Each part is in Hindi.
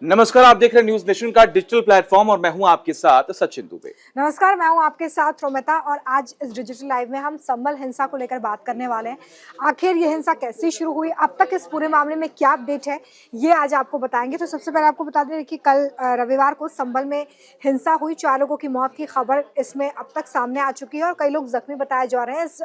नमस्कार, आप देख रहे हैं न्यूज नेशन का डिजिटल प्लेटफॉर्म और मैं हूं आपके साथ सचिन दुबे। नमस्कार, मैं हूं आपके साथ रोमिता और आज इस डिजिटल लाइव में हम संभल हिंसा को लेकर बात करने वाले हैं। आखिर ये हिंसा कैसे शुरू हुई, अब तक इस पूरे मामले में क्या अपडेट है, ये आज आपको बताएंगे। तो सबसे पहले आपको बता दें कि कल रविवार को संभल में हिंसा हुई, 4 लोगों की मौत की खबर इसमें अब तक सामने आ चुकी है और कई लोग जख्मी बताए जा रहे हैं। इस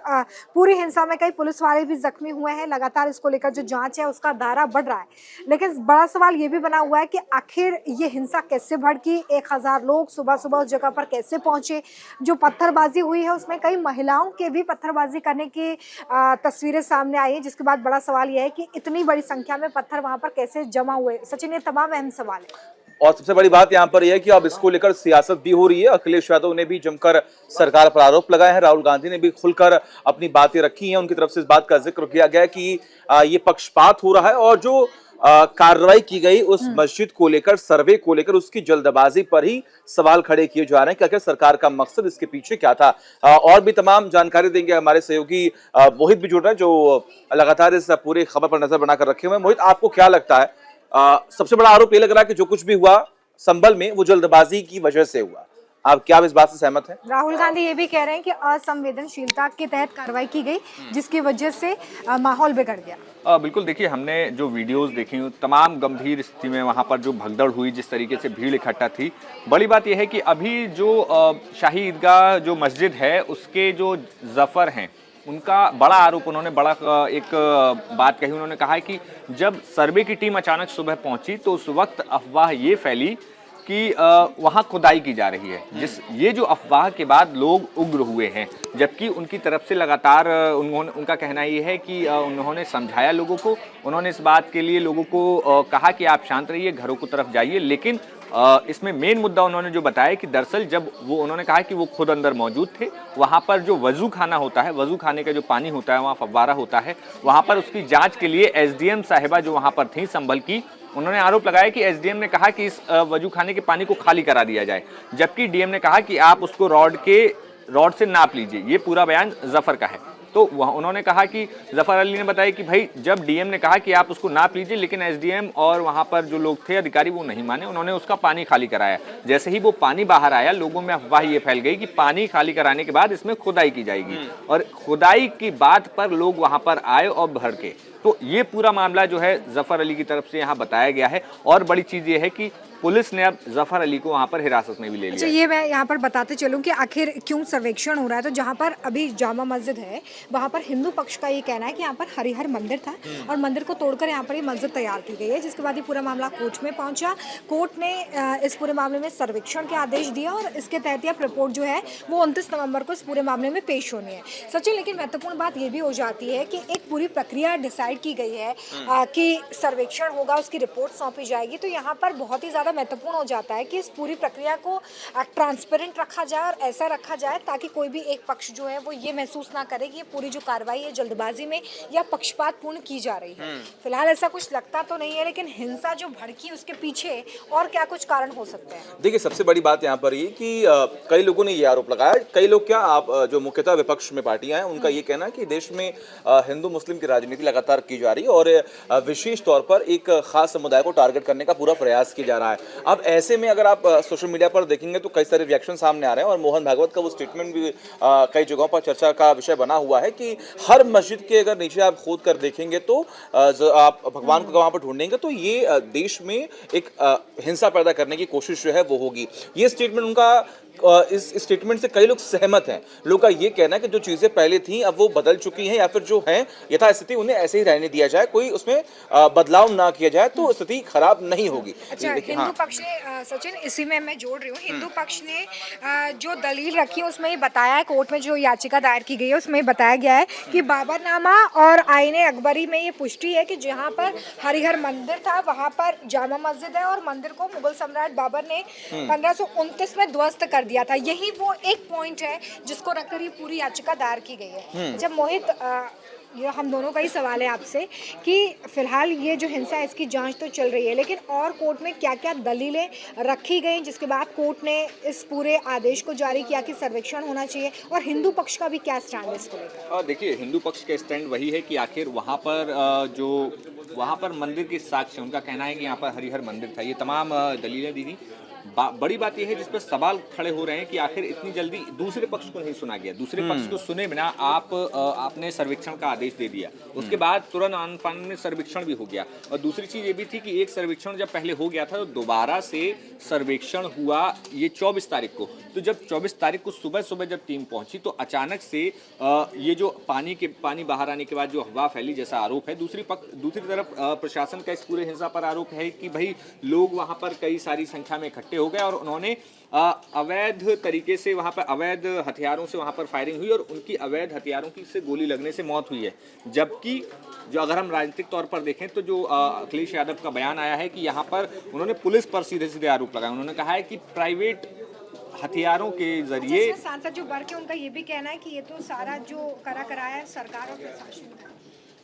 पूरी हिंसा में कई पुलिस वाले भी जख्मी हुए हैं। लगातार इसको लेकर जो जाँच है उसका दायरा बढ़ रहा है, लेकिन बड़ा सवाल ये भी बना हुआ है कि आखिर ये हिंसा कैसे भड़की, 1000 लोग सुबह सुबह उस जगह पर कैसे पहुंचे। जो पत्थरबाजी हुई है उसमें कई महिलाओं के भी पत्थरबाजी करने की तस्वीरें सामने आई है, जिसके बाद बड़ा सवाल यह है कि इतनी बड़ी संख्या में पत्थर वहां पर कैसे जमा हुए। सचिन, ये तमाम अहम सवाल है। और सबसे बड़ी बात यहाँ पर यह है कि अब इसको लेकर सियासत भी हो रही है। अखिलेश यादव ने भी जमकर सरकार पर आरोप लगाए हैं, राहुल गांधी ने भी खुलकर अपनी बातें रखी हैं। उनकी तरफ से इस बात का जिक्र किया गया कि ये पक्षपात हो रहा है और जो कार्रवाई की गई उस मस्जिद को लेकर, सर्वे को लेकर, उसकी जल्दबाजी पर ही सवाल खड़े किए जा रहे हैं कि आखिर सरकार का मकसद इसके पीछे क्या था। और भी तमाम जानकारी देंगे हमारे सहयोगी मोहित भी जुड़ रहे हैं, जो लगातार इस पूरी खबर पर नजर बनाकर रखे हुए हैं। मोहित, आपको क्या लगता है, सबसे बड़ा आरोप ये लग रहा है कि जो कुछ भी हुआ संभल में वो जल्दबाजी की वजह से हुआ। आप क्या इस बात से सहमत हैं? राहुल गांधी ये भी कह रहे हैं कि असंवेदनशीलता के तहत कार्रवाई की गई, जिसकी वजह से माहौल बिगड़ गया। बिल्कुल, देखिए, हमने जो वीडियोस देखी तमाम गंभीर स्थिति में वहाँ पर जो भगदड़ हुई, जिस तरीके से भीड़ इकट्ठा थी। बड़ी बात यह है कि अभी जो शाही ईदगाह जो मस्जिद है उसके जो जफर हैं, उनका बड़ा आरोप, उन्होंने बड़ा एक बात कही। उन्होंने कहा है कि जब सर्वे की टीम अचानक सुबह पहुंची तो उस वक्त अफवाह ये फैली कि वहाँ खुदाई की जा रही है। ये जो अफवाह के बाद लोग उग्र हुए हैं, जबकि उनकी तरफ से लगातार उनका कहना ये है कि उन्होंने समझाया लोगों को, उन्होंने इस बात के लिए लोगों को कहा कि आप शांत रहिए, घरों की तरफ जाइए। लेकिन इसमें मेन मुद्दा उन्होंने जो बताया कि दरअसल जब उन्होंने कहा कि वो खुद अंदर मौजूद थे, वहाँ पर जो वजू खाना होता है, वजू खाने का जो पानी होता है, वहाँ फव्वारा होता है, वहाँ पर उसकी जाँच के लिए एसडीएम साहिबा जो वहाँ पर थी संभल की, उन्होंने आरोप लगाया कि एसडीएम ने कहा कि इस वजू खाने के पानी को खाली करा दिया जाए, जबकि डीएम ने कहा कि आप उसको रॉड से नाप लीजिए। ये पूरा बयान जफर का है। तो उन्होंने कहा कि जफर अली ने बताया कि भाई, जब डीएम ने कहा कि आप उसको नाप लीजिए, लेकिन एसडीएम और वहां पर जो लोग थे अधिकारी वो नहीं माने, उन्होंने उसका पानी खाली कराया। जैसे ही वो पानी बाहर आया, लोगों में अफवाह ये फैल गई कि पानी खाली कराने के बाद इसमें खुदाई की जाएगी, और खुदाई की बात पर लोग वहां पर आए और भड़के। तो ये पूरा मामला जो है जफर अली की तरफ से यहाँ बताया गया है। और बड़ी चीज ये है कि पुलिस ने अब जफर अली को वहां पर हिरासत में भी ले लिया। अच्छा, ये मैं यहाँ पर बताते चलूँ कि आखिर क्यों सर्वेक्षण हो रहा है। तो जहाँ पर अभी जामा मस्जिद है, वहाँ पर हिंदू पक्ष का ये कहना है कि यहाँ पर हरिहर मंदिर था और मंदिर को तोड़कर यहाँ पर ये मस्जिद तैयार की गई है, जिसके बाद ये पूरा मामला कोर्ट में पहुँचा। कोर्ट ने इस पूरे मामले में सर्वेक्षण के आदेश दिया और इसके तहत यह रिपोर्ट जो है वो 29 नवंबर को इस पूरे मामले में पेश होनी है। सचिन, लेकिन महत्वपूर्ण बात ये भी हो जाती है कि एक पूरी प्रक्रिया डिसाइड की गई है कि सर्वेक्षण होगा, उसकी रिपोर्ट सौंपी जाएगी। तो यहाँ पर बहुत ही ज़्यादा महत्वपूर्ण हो जाता है कि इस पूरी प्रक्रिया को ट्रांसपेरेंट रखा जाए और ऐसा रखा जाए ताकि कोई भी एक पक्ष जो है वो ये महसूस ना करे कि ये पूरी जो कार्रवाई है जल्दबाजी में या पक्षपातपूर्ण की जा रही है। फिलहाल ऐसा कुछ लगता तो नहीं है, लेकिन हिंसा जो भड़की उसके पीछे और क्या कुछ कारण हो सकते हैं। देखिए, सबसे बड़ी बात यहाँ पर ये कि कई लोगों ने ये आरोप लगाया, कई लोग क्या, आप जो मुख्यतः विपक्ष में पार्टियां हैं उनका ये कहना है कि देश में हिंदू मुस्लिम की राजनीति लगातार की जा रही है और विशेष तौर पर एक खास समुदाय को टारगेट करने का पूरा प्रयास किया जा रहा है। अब ऐसे में अगर आप सोशल मीडिया पर देखेंगे तो कई सारे रिएक्शन सामने आ रहे हैं और मोहन भागवत का वो स्टेटमेंट भी कई जगहों पर चर्चा का विषय बना हुआ है कि हर मस्जिद के अगर नीचे आप खोद कर देखेंगे तो आप भगवान को वहां पर ढूंढेंगे तो ये देश में एक हिंसा पैदा करने की कोशिश जो है वो होगी। ये स्टेटमेंट उनका, इस स्टेटमेंट से कई लोग सहमत हैं। लोगों का ये कहना है कि जो चीजें पहले थी अब वो बदल चुकी हैं, या फिर जो है यथास्थिति उन्हें ऐसे ही रहने दिया जाए, कोई उसमें बदलाव ना किया जाए तो स्थिति खराब नहीं होगी। अच्छा, हिंदू पक्ष ने, सचिन इसी में मैं जोड़ रही हूँ, हिंदू पक्ष ने जो दलील रखी है उसमें ये बताया है, कोर्ट में जो याचिका दायर की गई है उसमें बताया गया है कि बाबरनामा और आईने अकबरी में ये पुष्टि है कि जहाँ पर हरिहर मंदिर था वहाँ पर जामा मस्जिद है और मंदिर को मुगल सम्राट बाबर ने 1529 में ध्वस्त कर दिया था। यही वो एक पॉइंट है जिसको रखकर ये पूरी याचिका दायर की गई है। जब मोहित, ये हम दोनों का ही सवाल है आपसे कि फिलहाल ये जो हिंसा है इसकी जांच तो चल रही है, लेकिन और कोर्ट में क्या क्या दलीलें रखी गई जिसके बाद कोर्ट ने इस पूरे आदेश को जारी किया कि सर्वेक्षण होना चाहिए, और हिंदू पक्ष का भी क्या स्टैंड है इसको लेकर? देखिए, हिंदू पक्ष का स्टैंड वही है कि आखिर वहाँ पर जो वहाँ पर मंदिर के साक्ष्य, उनका कहना है कि यहाँ पर हरिहर मंदिर था, ये तमाम दलीलें दी थी। बड़ी बात यह है जिस पर सवाल खड़े हो रहे हैं कि आखिर इतनी जल्दी दूसरे पक्ष को नहीं सुना गया। दूसरे पक्ष को सुने बिना आपने सर्वेक्षण का आदेश दे दिया, उसके बाद तुरंत आन-फान में सर्वेक्षण भी हो गया। और दूसरी चीज ये भी थी कि एक सर्वेक्षण जब पहले हो गया था तो दोबारा से सर्वेक्षण हुआ ये 24 तारीख को। तो जब 24 तारीख को सुबह सुबह जब टीम पहुंची तो अचानक से ये जो पानी बाहर आने के बाद जो अफवाह फैली जैसा आरोप है, दूसरी तरफ प्रशासन का इस पूरे हिंसा पर आरोप है कि भाई लोग वहां पर कई सारी संख्या में इकट्ठे हो गए और उन्होंने अवैध तरीके से वहां पर अवैध हथियारों से वहां पर फायरिंग हुई और उनकी अवैध हथियारों की से गोली लगने से मौत हुई है। जबकि जो अगर हम राजनीतिक तौर पर देखें तो जो अखिलेश यादव का बयान आया है कि यहाँ पर उन्होंने पुलिस पर सीधे सीधे आरोप लगाया। उन्होंने कहा है कि प्राइवेट हथियारों के जरिए सांसद जो वर्ग है उनका ये भी कहना है कि ये तो सारा जो कराया है सरकार और प्रशासन का।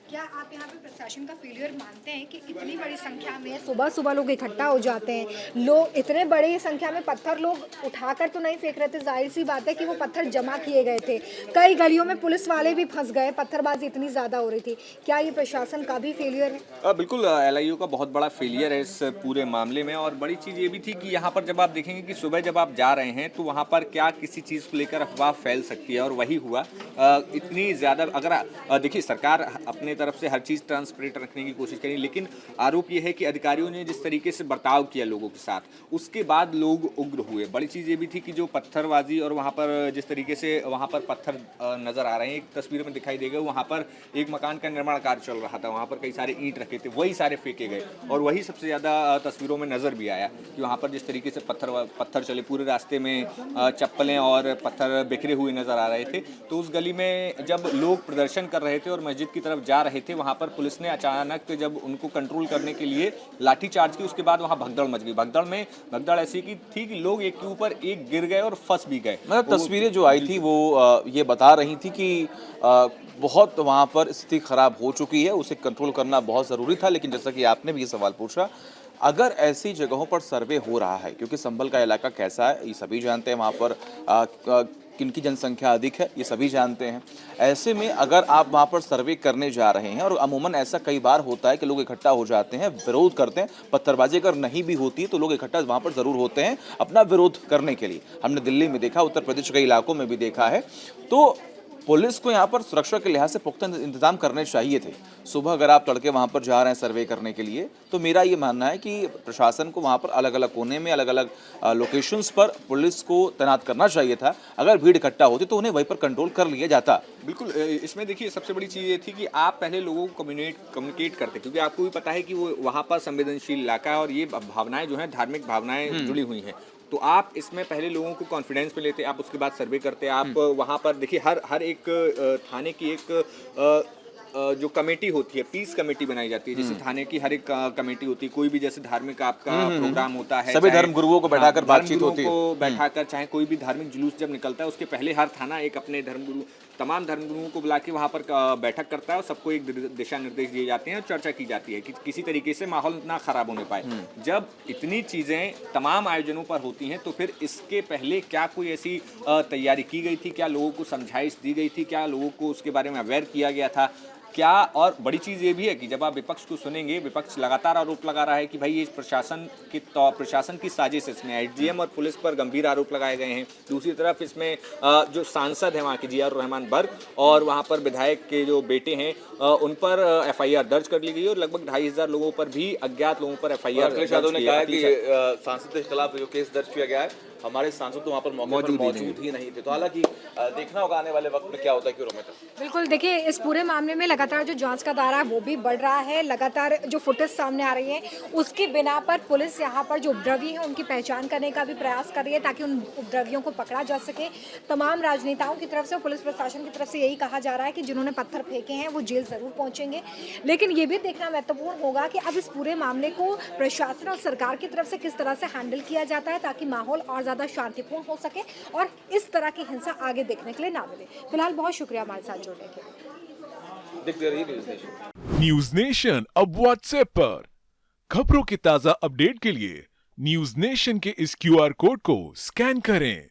क्या आप यहाँ पे प्रशासन का फेलियर मानते हैं कि इतनी बड़ी संख्या में सुबह सुबह लोग इकट्ठा हो जाते हैं, लोग इतने बड़ी संख्या में पत्थर लोग उठाकर तो नहीं फेंक रहे थे, जाहिर सी बात है कि वो पत्थर जमा किए गए थे, कई गलियों में पुलिस वाले भी फंस गए, पत्थरबाजी इतनी ज़्यादा हो रही थी, क्या ये प्रशासन का भी फेलियर है? बिल्कुल, LIU का बहुत बड़ा फेलियर है इस पूरे मामले में। और बड़ी चीज़ ये भी थी कि यहाँ पर जब आप देखेंगे कि सुबह जब आप जा रहे हैं तो वहाँ पर क्या किसी चीज़ को लेकर अफवाह फैल सकती है, और वही हुआ। इतनी ज़्यादा अगर देखिए सरकार अपने तरफ से हर चीज़ ट्रांसपेरेंट रखने की कोशिश करी, लेकिन आरोप यह है कि अधिकारियों ने जिस तरीके से बर्ताव किया लोगों के साथ, उसके बाद लोग उग्र हुए। बड़ी चीज़ ये भी थी कि जो पत्थरबाजी और वहाँ पर जिस तरीके से वहाँ पर पत्थर नज़र आ रहे हैं, एक तस्वीर में दिखाई देगा, वहाँ पर एक मकान का निर्माण कार्य चल रहा था, वहाँ पर कई सारे ईंट रखे थे, वही सारे फेंके गए। और वही सबसे ज़्यादा तस्वीरों में नज़र भी आया कि वहाँ पर जिस तरीके से पत्थर चले, पूरे रास्ते में चप्पलें और पत्थर बिखरे हुए नज़र आ रहे थे। तो उस गली में जब लोग प्रदर्शन कर रहे थे और मस्जिद की तरफ जा रहे थे, वहाँ पर पुलिस ने अचानक जब उनको कंट्रोल करने के लिए लाठीचार्ज की, उसके बाद वहाँ भगदड़ मच गई। भगदड़ ऐसी की थी कि लोग एक के ऊपर एक गिर गए और फंस भी गए। मतलब तस्वीरें जो आई थी वो ये बता रही थी कि बहुत वहाँ पर स्थिति खराब हो चुकी है, उसे कंट्रोल करना बहुत ज़रूरी था। लेकिन जैसा कि आपने भी ये सवाल पूछा, अगर ऐसी जगहों पर सर्वे हो रहा है, क्योंकि संभल का इलाका कैसा है ये सभी जानते हैं, वहाँ पर किनकी जनसंख्या अधिक है ये सभी जानते हैं। ऐसे में अगर आप वहाँ पर सर्वे करने जा रहे हैं, और अमूमन ऐसा कई बार होता है कि लोग इकट्ठा हो जाते हैं, विरोध करते हैं, पत्थरबाजी अगर नहीं भी होती है तो लोग इकट्ठा वहाँ पर ज़रूर होते हैं अपना विरोध करने के लिए। हमने दिल्ली में देखा, उत्तर प्रदेश के इलाकों में भी देखा है। तो पुलिस को यहाँ पर सुरक्षा के लिहाज से पुख्ता इंतजाम करने चाहिए थे। सुबह अगर आप तड़के वहाँ पर जा रहे हैं सर्वे करने के लिए, तो मेरा ये मानना है कि प्रशासन को वहाँ पर अलग अलग कोने में, अलग अलग लोकेशंस पर पुलिस को तैनात करना चाहिए था। अगर भीड़ इकट्ठा होती तो उन्हें वहीं पर कंट्रोल कर लिया जाता। बिल्कुल, इसमें देखिए सबसे बड़ी चीज़ ये थी कि आप पहले लोगों को कम्युनिकेट करते, क्योंकि आपको भी पता है कि वो वहाँ पर संवेदनशील इलाका है और ये भावनाएं जो हैं, धार्मिक भावनाएं जुड़ी हुई हैं। तो आप इसमें पहले लोगों को कॉन्फिडेंस में लेते, आप उसके बाद सर्वे करते। आप वहाँ पर देखिए हर एक थाने की एक जो कमेटी होती है, पीस कमेटी बनाई जाती है। जैसे थाने की हर एक कमेटी होती है, कोई भी जैसे धार्मिक आपका प्रोग्राम होता है, सभी धर्म गुरुओं को बैठाकर बातचीत होती है, बैठाकर चाहे कोई भी धार्मिक जुलूस जब निकलता है, उसके पहले हर थाना एक अपने तमाम धर्मगुरुओं को बुला के वहाँ पर बैठक करता है और सबको एक दिशा निर्देश दिए जाते हैं और चर्चा की जाती है कि किसी तरीके से माहौल ना खराब होने पाए। जब इतनी चीज़ें तमाम आयोजनों पर होती हैं तो फिर इसके पहले क्या कोई ऐसी तैयारी की गई थी? क्या लोगों को समझाइश दी गई थी? क्या लोगों को उसके बारे में अवेयर किया गया था? क्या? और बड़ी चीज़ ये भी है कि जब आप विपक्ष को सुनेंगे, विपक्ष लगातार आरोप लगा रहा है कि भाई ये प्रशासन की साजिश है, इसमें एसडीएम और पुलिस पर गंभीर आरोप लगाए गए हैं। दूसरी तरफ इसमें जो सांसद हैं वहाँ के जियाउर रहमान बर्क और वहाँ पर विधायक के जो बेटे हैं उन पर FIR दर्ज कर ली गई और लगभग 2500 लोगों पर भी, अज्ञात लोगों पर FIR। अखिलेश यादव ने कहा कि सांसद के खिलाफ जो केस दर्ज किया गया है, हमारे सांसद तो वहाँ पर मौजूद ही नहीं थे। तो हालांकि देखना होगा आने वाले वक्त में क्या होता है। क्यों रोमेटा? बिल्कुल, देखिए इस पूरे मामले में लगातार जो जांच का दायरा है वो भी बढ़ रहा है। लगातार जो फुटेज सामने आ रही है उसकी बिना पर पुलिस यहाँ पर जो उपद्रवी हैं उनकी पहचान करने का भी प्रयास कर रही है ताकि उन उपद्रवियों को पकड़ा जा सके। तमाम राजनेताओं की तरफ से, पुलिस प्रशासन की तरफ से यही कहा जा रहा है कि जिन्होंने पत्थर फेंके हैं वो जेल जरूर पहुंचेंगे। लेकिन ये भी देखना महत्वपूर्ण होगा कि अब इस पूरे मामले को प्रशासन और सरकार की तरफ से किस तरह से हैंडल किया जाता है ताकि माहौल और ज़्यादा शांतिपूर्ण हो सके और इस तरह की हिंसा आगे देखने के लिए ना मिले। फिलहाल बहुत शुक्रिया हमारे साथ जुड़ने के लिए। देखते रहिए न्यूज़ नेशन। न्यूज नेशन अब व्हाट्सएप पर खबरों के ताजा अपडेट के लिए न्यूज नेशन के इस क्यूआर कोड को स्कैन करें।